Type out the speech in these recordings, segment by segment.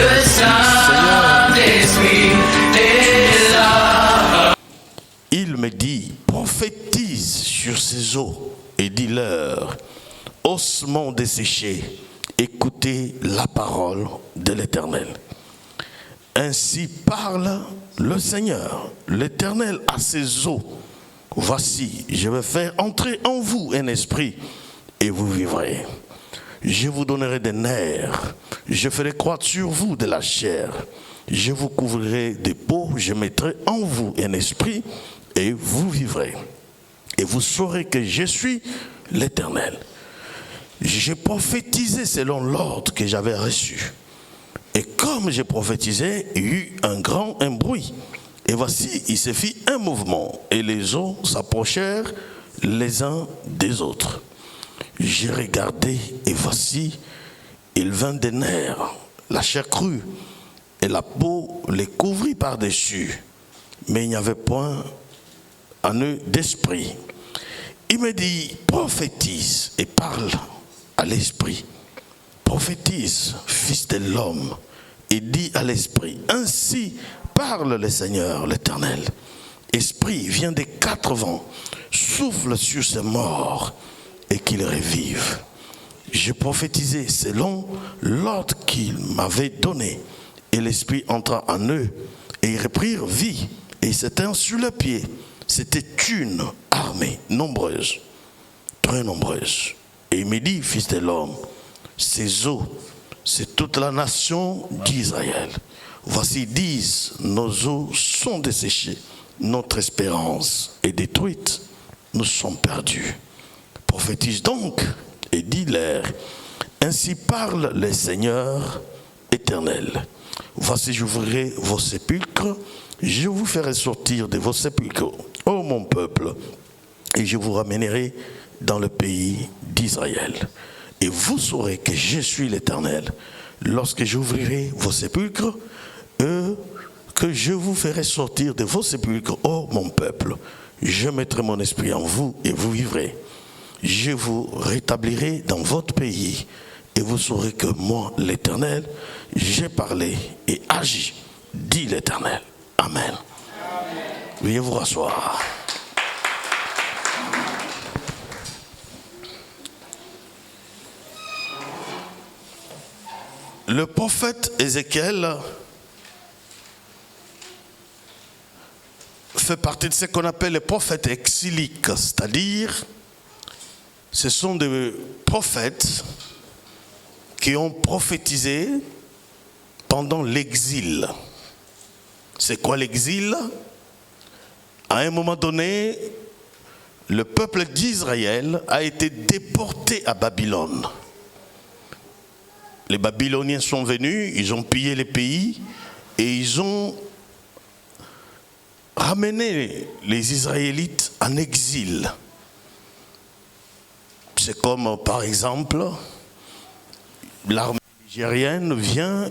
le Saint-Esprit est là. Il me dit, prophétise sur ces eaux et dis-leur, ossements desséchés, écoutez la parole de l'Éternel. Ainsi parle le Seigneur, l'Éternel à ces eaux. Voici, je vais faire entrer en vous un esprit et vous vivrez. Je vous donnerai des nerfs, je ferai croître sur vous de la chair. Je vous couvrirai des peaux, je mettrai en vous un esprit et vous vivrez. Et vous saurez que je suis l'Éternel. J'ai prophétisé selon l'ordre que j'avais reçu. Et comme j'ai prophétisé, il y eut un bruit. Et voici, il se fit un mouvement. Et les eaux s'approchèrent les uns des autres. J'ai regardé et voici, il vint des nerfs, la chair crue. Et la peau les couvrit par-dessus. Mais il n'y avait point en eux d'esprit. Il me dit, prophétise et parle à l'esprit. Prophétise, fils de l'homme, et dis à l'esprit, ainsi parle le Seigneur, l'Éternel. Esprit, viens des quatre vents, souffle sur ces morts et qu'ils revivent. J'ai prophétisé selon l'ordre qu'il m'avait donné, et l'esprit entra en eux, et ils reprirent vie, et ils s'éteignirent sur le pied. C'était une armée nombreuse, très nombreuse. Et il me dit, fils de l'homme, ces eaux, c'est toute la nation d'Israël. Voici, disent, nos eaux sont desséchées, notre espérance est détruite, nous sommes perdus. Prophétise donc et dis-leur, ainsi parle le Seigneur éternel. Voici, j'ouvrirai vos sépulcres, je vous ferai sortir de vos sépulcres, ô mon peuple, et je vous ramènerai dans le pays d'Israël. Et vous saurez que je suis l'Éternel, lorsque j'ouvrirai vos sépulcres, que je vous ferai sortir de vos sépulcres, ô mon peuple. Je mettrai mon esprit en vous et vous vivrez. Je vous rétablirai dans votre pays et vous saurez que moi, l'Éternel, j'ai parlé et agi, dit l'Éternel. Amen. Veuillez vous rasseoir. Le prophète Ézéchiel fait partie de ce qu'on appelle les prophètes exiliques, c'est-à-dire ce sont des prophètes qui ont prophétisé pendant l'exil. C'est quoi l'exil? À un moment donné, le peuple d'Israël a été déporté à Babylone. Les Babyloniens sont venus, ils ont pillé les pays et ils ont ramené les Israélites en exil. C'est comme, par exemple, l'armée nigérienne vient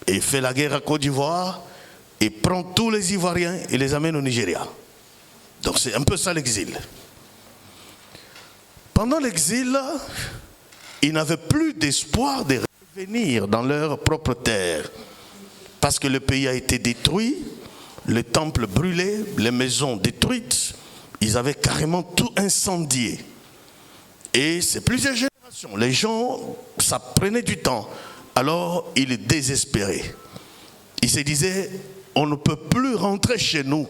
et fait la guerre à Côte d'Ivoire et prend tous les Ivoiriens et les amène au Nigeria. Donc c'est un peu ça l'exil. Pendant l'exil, ils n'avaient plus d'espoir de revenir dans leur propre terre parce que le pays a été détruit, les temples brûlés, les maisons détruites, ils avaient carrément tout incendié. Et c'est plusieurs générations. Les gens, ça prenait du temps. Alors, ils désespéraient. Ils se disaient, on ne peut plus rentrer chez nous.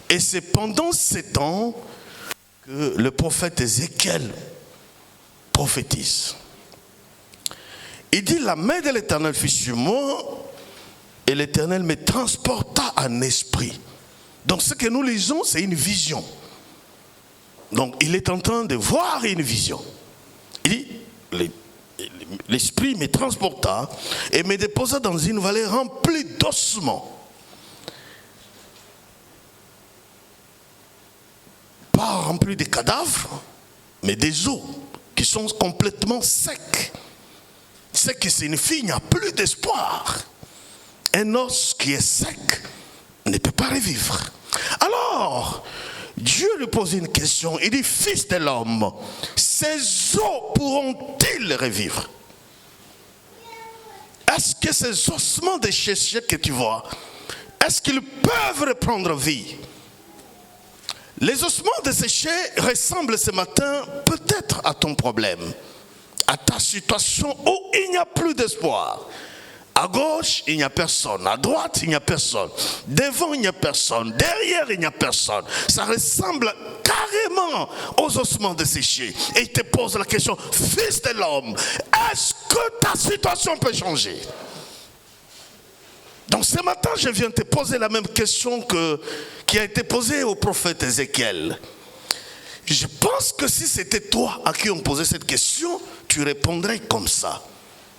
Et c'est pendant ces temps que le prophète Ézéchiel prophétise. Il dit, la main de l'Éternel fut sur moi, et l'Éternel me transporta en esprit. Donc ce que nous lisons, c'est une vision. Donc il est en train de voir une vision. Il dit, l'esprit me transporta et me déposa dans une vallée remplie d'ossements. Pas remplie de cadavres, mais des os qui sont complètement secs. Ce qui signifie qu'il n'y a plus d'espoir. Un os qui est sec ne peut pas revivre. Alors, Dieu lui pose une question. Il dit, fils de l'homme, ces os pourront-ils revivre? est-ce que ces ossements desséchés que tu vois, est-ce qu'ils peuvent reprendre vie? Les ossements desséchés ressemblent ce matin peut-être à ton problème, à ta situation où il n'y a plus d'espoir. À gauche, il n'y a personne. À droite, il n'y a personne. Devant, il n'y a personne. Derrière, il n'y a personne. Ça ressemble carrément aux ossements desséchés. Et il te pose la question, fils de l'homme, est-ce que ta situation peut changer? Donc ce matin, je viens te poser la même question qui a été posée au prophète Ézéchiel. Je pense que si c'était toi à qui on posait cette question, tu répondrais comme ça.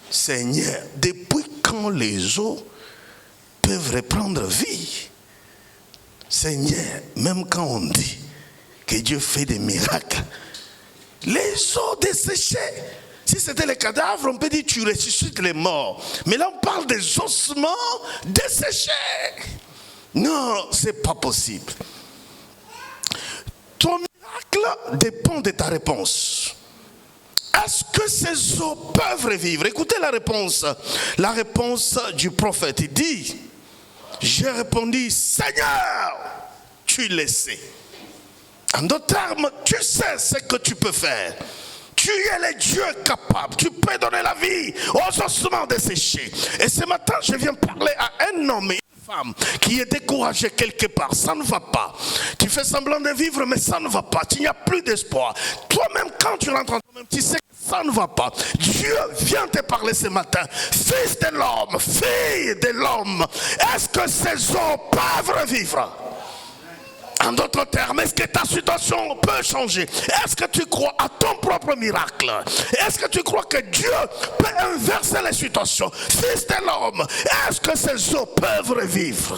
Seigneur, depuis quand les os peuvent reprendre vie? Seigneur, même quand on dit que Dieu fait des miracles, les os desséchés, si c'était les cadavres, on peut dire tu ressuscites les morts. Mais là, on parle des ossements desséchés. Non, c'est pas possible. Ton miracle dépend de ta réponse. Est-ce que ces os peuvent revivre? Écoutez la réponse du prophète. Il dit, j'ai répondu, Seigneur, tu le sais. En d'autres termes, tu sais ce que tu peux faire. Tu es le Dieu capable. Tu peux donner la vie aux ossements desséchés. Et ce matin, je viens parler à un homme et une femme qui est découragé quelque part. Ça ne va pas. Tu fais semblant de vivre, mais ça ne va pas. Il n'y a plus d'espoir. Toi-même, quand tu rentres en toi-même, tu sais que ça ne va pas. Dieu vient te parler ce matin. Fils de l'homme, fille de l'homme, est-ce que ces os peuvent revivre? En d'autres termes, est-ce que ta situation peut changer? Est-ce que tu crois à ton propre miracle? Est-ce que tu crois que Dieu peut inverser les situations? Fils de l'homme, est-ce que ces os peuvent revivre?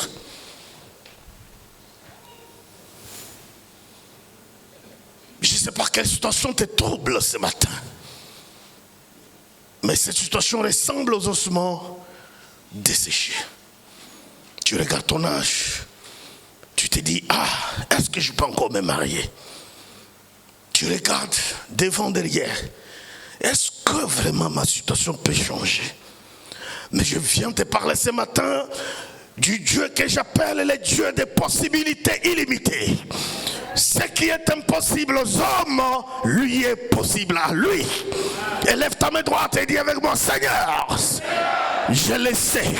Je ne sais pas quelle situation te trouble ce matin. Mais cette situation ressemble aux ossements desséchés. Tu regardes ton âge. Tu te dis, est-ce que je peux encore me marier? Tu regardes devant, derrière. Est-ce que vraiment ma situation peut changer? Mais je viens te parler ce matin du Dieu que j'appelle le Dieu des possibilités illimitées. Ce qui est impossible aux hommes, lui est possible à lui. Élève ta main droite et dis avec moi, Seigneur, je le sais.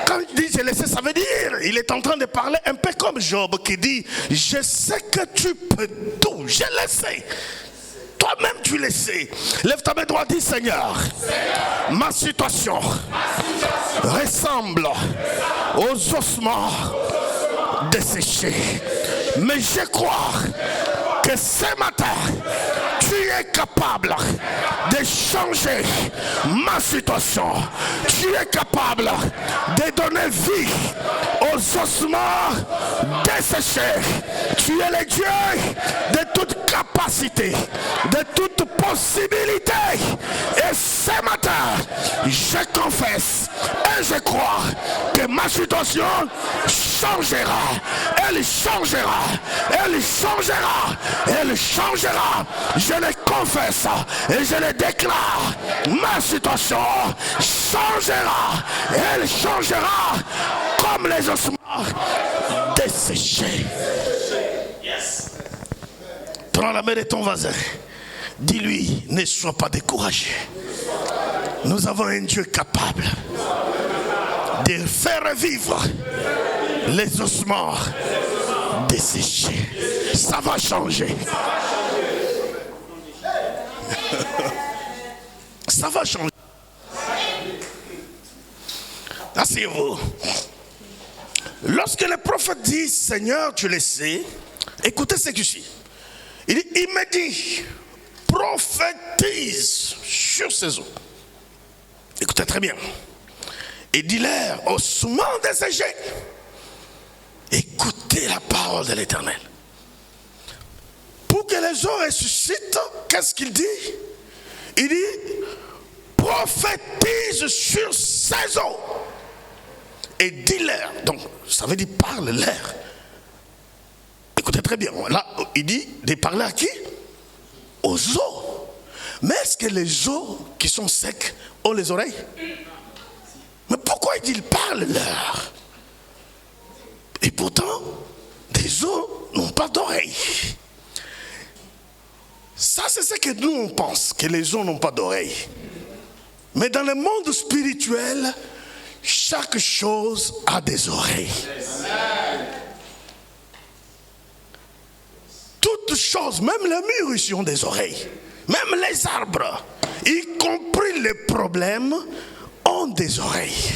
Quand il dit je le sais, ça veut dire il est en train de parler un peu comme Job qui dit je sais que tu peux tout, je le sais. Toi-même tu le sais. Lève ta main droite, dis Seigneur, ma situation ressemble aux ossements desséchés. Mais je crois que ce matin tu es capable de changer ma situation. Tu es capable de donner vie aux ossements desséchés. Tu es le Dieu de toute capacité, de toute possibilité. Et ce matin, je confesse et je crois que ma situation changera. Elle changera. Elle changera. Elle changera. Je le confesse et je le déclare. Ma situation changera. Elle changera comme les ossements desséchés. Prends la main de ton voisin. Dis-lui, ne sois pas découragé. Nous avons un Dieu capable de faire vivre les ossements desséchés. Ça va changer. Ça va changer. Asseyez-vous. Lorsque le prophète dit Seigneur, tu le sais, écoutez ce qu'il dit. Il me dit prophétise sur ces eaux. Écoutez très bien. Et dis-leur ossements desséchés. Écoutez la parole de l'Éternel. Pour que les eaux ressuscitent, qu'est-ce qu'il dit? Il dit prophétise sur ces eaux. Et dis-leur. Donc, ça veut dire parle-leur. Écoutez très bien. Là, il dit de parler à qui? Aux eaux. Mais est-ce que les eaux qui sont secs ont les oreilles? David, il parle leur. Et pourtant, les autres n'ont pas d'oreille. Ça, c'est ce que nous, on pense, que les autres n'ont pas d'oreille. Mais dans le monde spirituel, chaque chose a des oreilles. Toutes choses, même les murs ici ont des oreilles. Même les arbres, y compris les problèmes, ont des oreilles.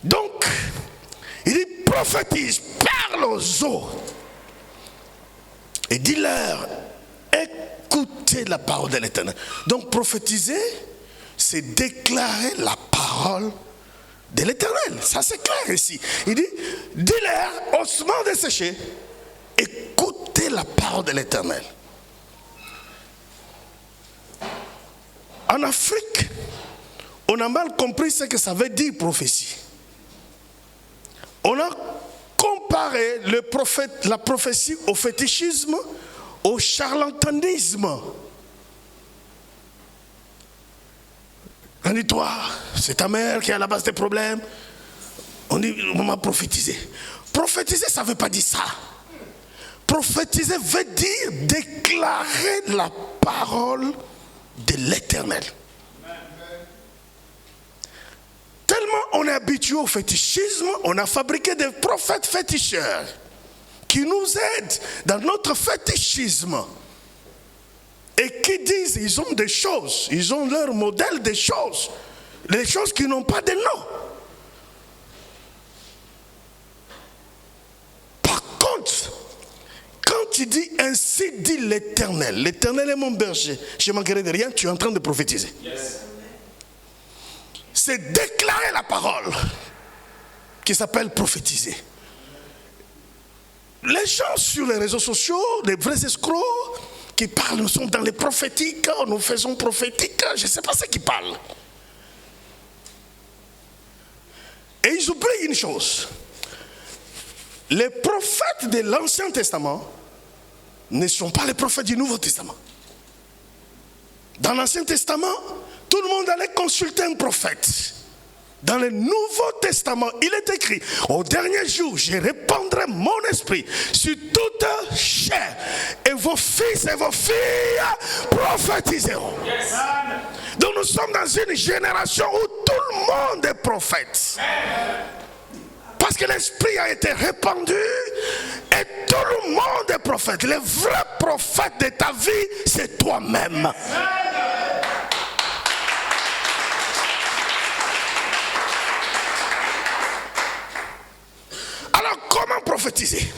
Donc, il dit prophétise, parle aux eaux. Et dis-leur, écoutez la parole de l'Éternel. Donc prophétiser, c'est déclarer la parole de l'Éternel. Ça c'est clair ici. Il dit, dis-leur, ossements desséchés, écoutez la parole de l'Éternel. En Afrique, on a mal compris ce que ça veut dire prophétie. On a comparé la prophétie au fétichisme, au charlatanisme. On dit, toi, c'est ta mère qui est à la base des problèmes. On dit, on m'a prophétisé. Prophétiser, ça ne veut pas dire ça. Prophétiser veut dire déclarer la parole de l'Éternel. Tellement on est habitué au fétichisme, on a fabriqué des prophètes féticheurs qui nous aident dans notre fétichisme et qui disent ils ont des choses, ils ont leur modèle des choses, les choses qui n'ont pas de nom. Par contre, quand il dit ainsi dit l'Éternel, l'Éternel est mon berger, je ne manquerai de rien, tu es en train de prophétiser. Yes. C'est déclarer la parole qui s'appelle prophétiser. Les gens sur les réseaux sociaux, les vrais escrocs qui parlent, nous sommes dans les prophétiques, nous faisons prophétique, je ne sais pas ce qu'ils parlent. Et ils oublient une chose. Les prophètes de l'Ancien Testament ne sont pas les prophètes du Nouveau Testament. Dans l'Ancien Testament, tout le monde allait consulter un prophète. Dans le Nouveau Testament, il est écrit, au dernier jour, je répandrai mon esprit sur toute chair, et vos fils et vos filles prophétiseront. Yes. Donc nous sommes dans une génération où tout le monde est prophète. Parce que l'esprit a été répandu et tout le monde est prophète. Le vrai prophète de ta vie, c'est toi-même. Alors comment prophétiser?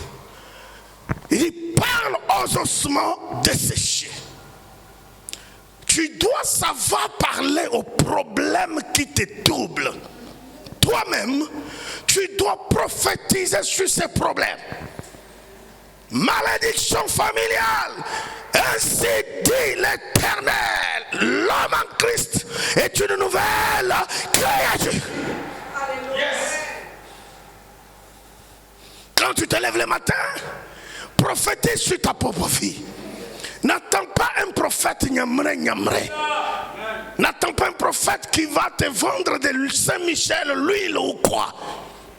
Il dit parle aux ossements desséchés. Tu dois savoir parler aux problèmes qui te troublent. Toi-même, tu dois prophétiser sur ces problèmes. Malédiction familiale, ainsi dit l'Éternel, l'homme en Christ est une nouvelle créature. Yes. Quand tu te lèves le matin, prophétise sur ta propre vie. N'attends pas un prophète nyamré. N'attends pas un prophète qui va te vendre de Saint-Michel, l'huile ou quoi.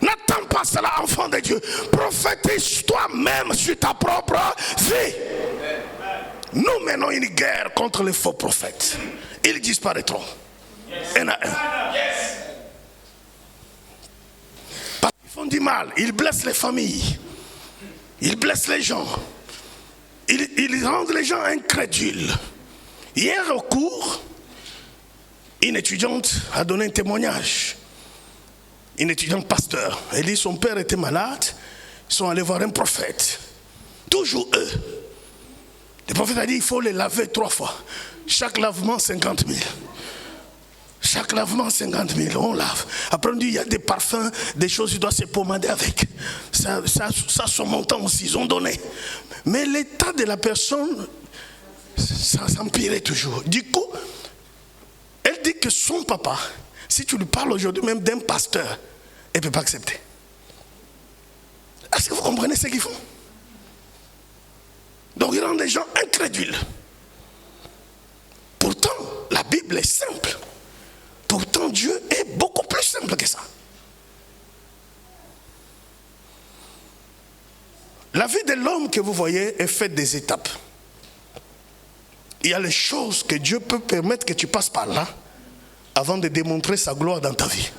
N'attends pas cela, enfant de Dieu. Prophétise toi-même sur ta propre vie. Nous menons une guerre contre les faux prophètes. Ils disparaîtront. Un à un. Ils font du mal. Ils blessent les familles. Ils blessent les gens. Ils rendent les gens incrédules. Hier au cours, une étudiante a donné un témoignage. Une étudiante pasteur. Elle dit son père était malade. Ils sont allés voir un prophète. Toujours eux. Le prophète a dit il faut les laver 3 fois. Chaque lavement 50 000. Chaque lavement 50 000, on lave. Après on dit il y a des parfums, des choses, il doit se pommader avec. Ça son montant aussi, ils ont donné. Mais l'état de la personne, ça s'empirait toujours. Du coup, elle dit que son papa, si tu lui parles aujourd'hui même d'un pasteur, elle ne peut pas accepter. Est-ce que vous comprenez ce qu'ils font? Donc ils rendent les gens incrédules. Pourtant, la Bible est simple. Pourtant, Dieu est beaucoup plus La vie de l'homme que vous voyez est faite des étapes. Il y a les choses que Dieu peut permettre que tu passes par là avant de démontrer sa gloire dans ta vie.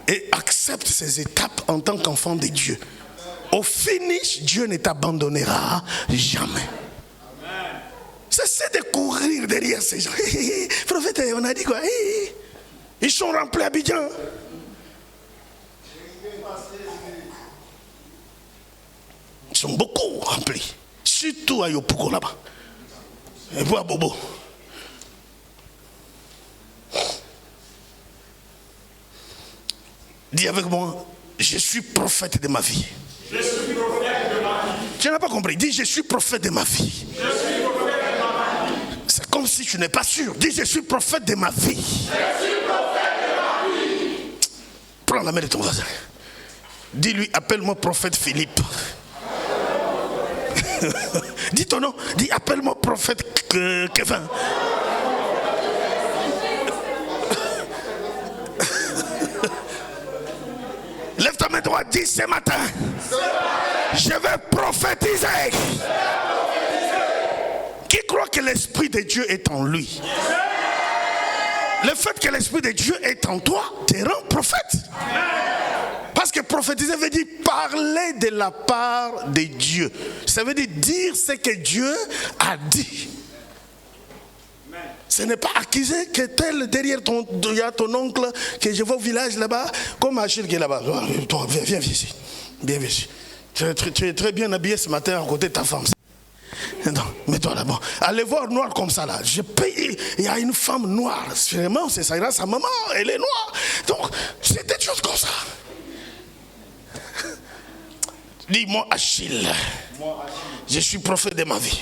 Et accepte ces étapes en tant qu'enfant de Dieu. Au finish, Dieu ne t'abandonnera jamais. Cessez de courir derrière ces gens. Prophète, on a dit quoi? Ils sont remplis à Abidjan. Ils sont beaucoup remplis. Surtout à Yopougon là-bas. Et puis à Bobo. Dis avec moi, je suis prophète de ma vie. Je suis prophète de ma vie. Tu n'as pas compris. Dis, je suis prophète de ma vie. Je suis prophète de ma vie. C'est comme si tu n'es pas sûr. Dis, je suis prophète de ma vie. Je suis prophète de ma vie. Prends la main de ton voisin. Dis-lui, appelle-moi prophète Philippe. Dis ton nom. Dis, appelle-moi prophète Kevin. Lève ta main droite, dis ce matin, je vais prophétiser. Qui croit que l'Esprit de Dieu est en lui? Le fait que l'Esprit de Dieu est en toi te rend prophète. Parce que prophétiser veut dire parler de la part de Dieu. Ça veut dire ce que Dieu a dit. Ce n'est pas accuser que tel derrière il y a ton oncle que je vois au village là-bas, comme Achille qui est là-bas. Toi, viens ici. Viens ici. Tu es très bien habillé ce matin à côté de ta femme. Non, mets-toi là-bas. Allez voir noir comme ça là. Je paye. Il y a une femme noire. Vraiment, c'est ça. Sa maman, elle est noire. Donc, c'est des choses comme ça. Dis-moi Achille. Je suis prophète de ma vie.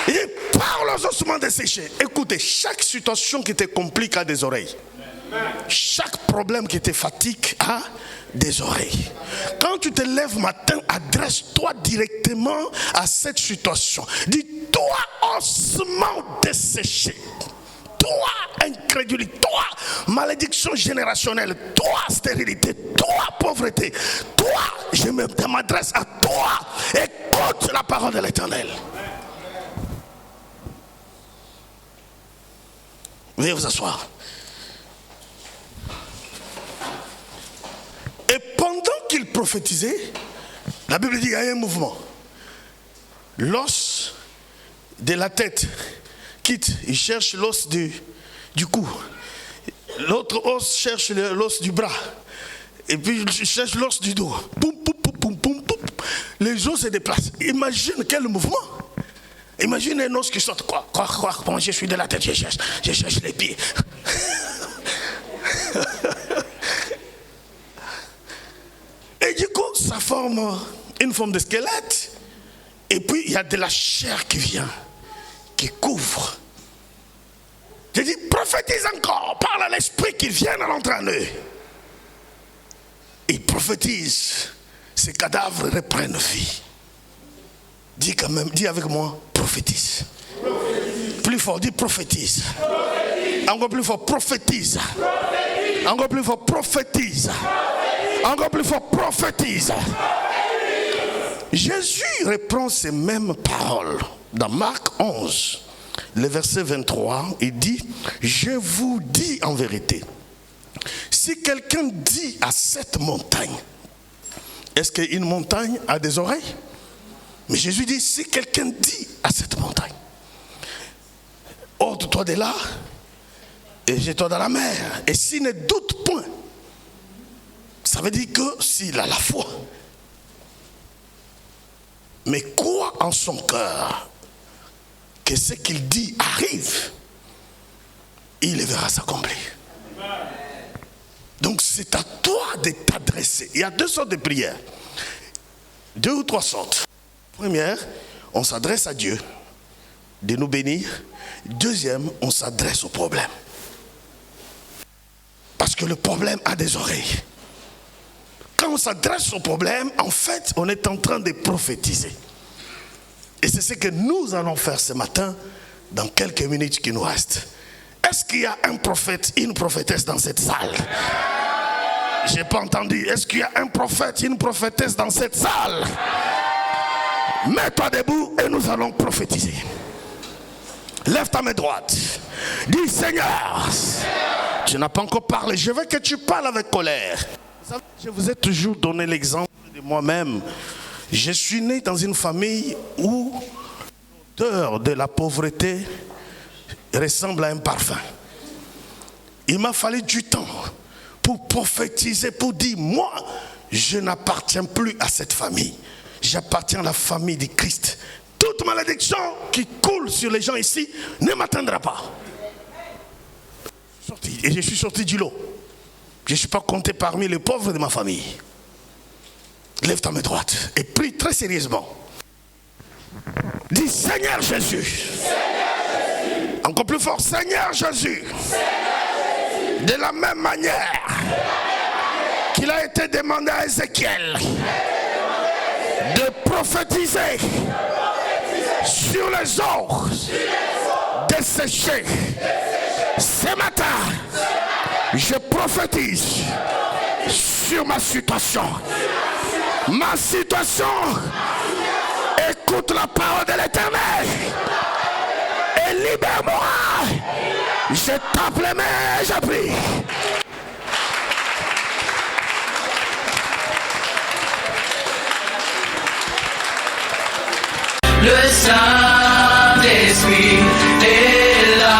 Il parle aux ossements desséchés. Écoutez, chaque situation qui te complique a des oreilles. Chaque problème qui te fatigue a des oreilles. Quand tu te lèves matin, adresse-toi directement à cette situation. Dis, toi ossements desséchés, toi incrédulité, toi malédiction générationnelle, toi stérilité, toi pauvreté, toi, je m'adresse à toi. Écoute la parole de l'Éternel. Veuillez vous asseoir. Et pendant qu'il prophétisait, la Bible dit qu'il y a un mouvement. L'os de la tête quitte, il cherche l'os du cou. L'autre os cherche l'os du bras. Et puis il cherche l'os du dos. Poum, poum, poum, poum, poum, poum. Les os se déplacent. Imagine quel mouvement. Imagine un os qui saute. Quoi, bon, je suis de la tête, je cherche les pieds. Et du coup, ça forme une forme de squelette. Et puis, il y a de la chair qui vient, qui couvre. Je dis, prophétise encore, parle à l'esprit qu'il vienne à l'entrée en eux. Il prophétise, ces cadavres reprennent vie. Dis quand même, dis avec moi, prophétise. Prophétise. Plus fort, dis prophétise. Prophétise. Encore plus fort, prophétise. Prophétise. Encore plus fort, prophétise. Prophétise. Encore plus fort, prophétise. Jésus reprend ces mêmes paroles dans Marc 11, le verset 23. Il dit, je vous dis en vérité, si quelqu'un dit à cette montagne, est-ce qu'une montagne a des oreilles? Mais Jésus dit, si quelqu'un dit à cette montagne, ôte-toi de là et jette-toi dans la mer, et s'il ne doute point, ça veut dire que s'il a la foi, mais croit en son cœur que ce qu'il dit arrive, il le verra s'accomplir. Donc c'est à toi de t'adresser. Il y a deux sortes de prières. 2 ou 3 sortes. Première, on s'adresse à Dieu de nous bénir. Deuxième, on s'adresse au problème. Parce que le problème a des oreilles. Quand on s'adresse au problème, en fait, on est en train de prophétiser. Et c'est ce que nous allons faire ce matin dans quelques minutes qui nous restent, est-ce qu'il y a un prophète, une prophétesse dans cette salle? J'ai pas entendu. Est-ce qu'il y a un prophète, une prophétesse dans cette salle? Mets-toi debout et nous allons prophétiser. Lève ta main droite. Dis Seigneur, tu n'as pas encore parlé. Je veux que tu parles avec colère. Vous savez, je vous ai toujours donné l'exemple de moi-même. Je suis né dans une famille où l'odeur de la pauvreté ressemble à un parfum. Il m'a fallu du temps pour prophétiser, pour dire, moi, je n'appartiens plus à cette famille. J'appartiens à la famille du Christ. Toute malédiction qui coule sur les gens ici ne m'atteindra pas. Et je suis sorti du lot. Je ne suis pas compté parmi les pauvres de ma famille. Lève ta main droite et prie très sérieusement. Dis Seigneur Jésus. Seigneur Jésus. Encore plus fort, Seigneur Jésus. Seigneur Jésus. De la même manière qu'il a été demandé à Ézéchiel de prophétiser sur les eaux desséchées. Ce matin, je prophétise sur ma situation. Ma situation, écoute la parole de l'Éternel et libère-moi. Je tape les mains et je prie. Le Saint-Esprit est là.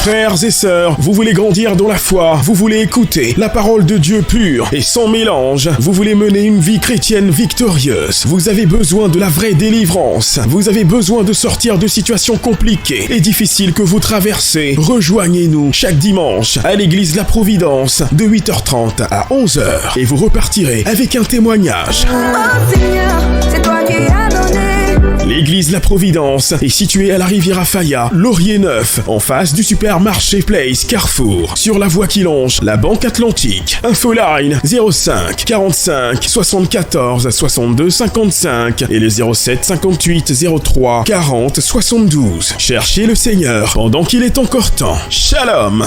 Frères et sœurs, vous voulez grandir dans la foi, vous voulez écouter la parole de Dieu pure et sans mélange, vous voulez mener une vie chrétienne victorieuse, vous avez besoin de la vraie délivrance, vous avez besoin de sortir de situations compliquées et difficiles que vous traversez, rejoignez-nous chaque dimanche à l'église La Providence de 8h30 à 11h et vous repartirez avec un témoignage. Oh Seigneur, c'est toi qui as donné. L'église La Providence est située à la rivière Faya, Laurier 9, en face du supermarché Place Carrefour, sur la voie qui longe la Banque Atlantique. Infoline 05 45 74 62 55 et le 07 58 03 40 72. Cherchez le Seigneur pendant qu'il est encore temps. Shalom.